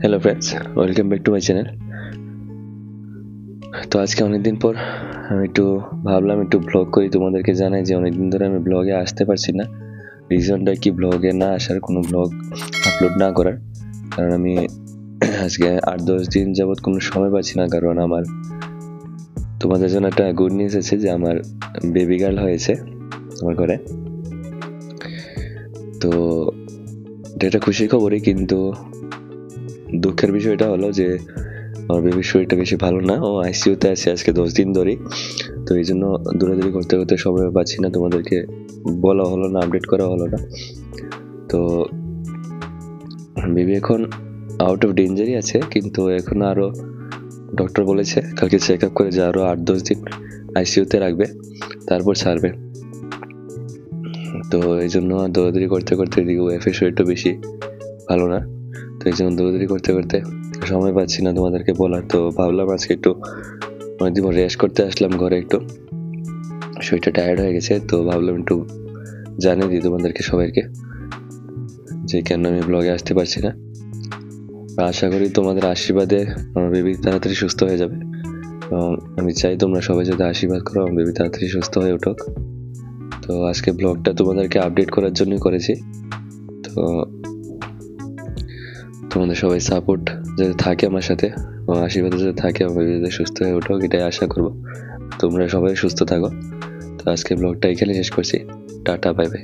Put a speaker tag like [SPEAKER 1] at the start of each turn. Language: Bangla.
[SPEAKER 1] Hello friends, welcome back to my channel. তো আজকে অনেকদিন পর আমি ভাবলাম একটু ব্লগ করি, তোমাদেরকে জানাই যে অনেকদিন ধরে আমি ব্লগে আসতে পারছি না। রিজনটা কি ব্লগে না আসার, কোনো ব্লগ আপলোড না করার কারণ আমি আজকে 8-10 দিন যাবৎ কোনো সময় পাচ্ছি না। কারণ আমার তোমাদের জন্য একটা গুড নিউজ আছে যে আমার বেবি গার্ল হয়েছে আমার ঘরে। তো এটা খুশির খবরই, কিন্তু দুঃখের বিষয়টা হলো যে আমার বেবির শরীরটা বেশি ভালো না। ও আইসিইউতে আছে আজকে 10 দিন ধরে। তো এই জন্য দৌড়াদৌড়ি করতে করতে সময় পাচ্ছি না, তোমাদেরকে বলা হলো না, আপডেট করা হলো না। তো বেবি এখন আউট অফ ডেঞ্জারই আছে, কিন্তু এখন আরও ডক্টর বলেছে কালকে চেক আপ করে যে আরও 8-10 দিন আইসিইউতে রাখবে, তারপর ছাড়বে। তো এই জন্য দৌড়াদৌড়ি করতে করতে এদিকে ওয়াইফের শরীরটা বেশি ভালো না। তো এই জন্য দৌড়াদৌড়ি করতে করতে সময় পাচ্ছি না তোমাদেরকে বলার। তো ভাবলাম আজকে একটু অনেকদিন রেস্ট করতে আসলাম ঘরে, একটু শরীরটা টায়ার্ড হয়ে গেছে। তো ভাবলাম একটু জানিয়ে দিই তোমাদেরকে সবাইকে যে কেন আমি ব্লগে আসতে পারছি না। আশা করি তোমাদের আশীর্বাদে আমার বেবি তাড়াতাড়ি সুস্থ হয়ে যাবে। আমি চাই তোমরা সবাই যদি আশীর্বাদ করো আমার বেবি তাড়াতাড়ি সুস্থ হয়ে উঠুক। তো আজকে ব্লগটা তোমাদেরকে আপডেট করার জন্যই করেছি। তো তোমাদের সবাই সাপোর্ট যাতে থাকে আমার সাথে এবং আশীর্বাদ যাতে থাকে, আমার বেবি যাতে সুস্থ হয়ে উঠুক, এটাই আশা করবো। তোমরা সবাই সুস্থ থাকো। তো আজকে ব্লগটা এখানে শেষ করছি। Tata, bye bye.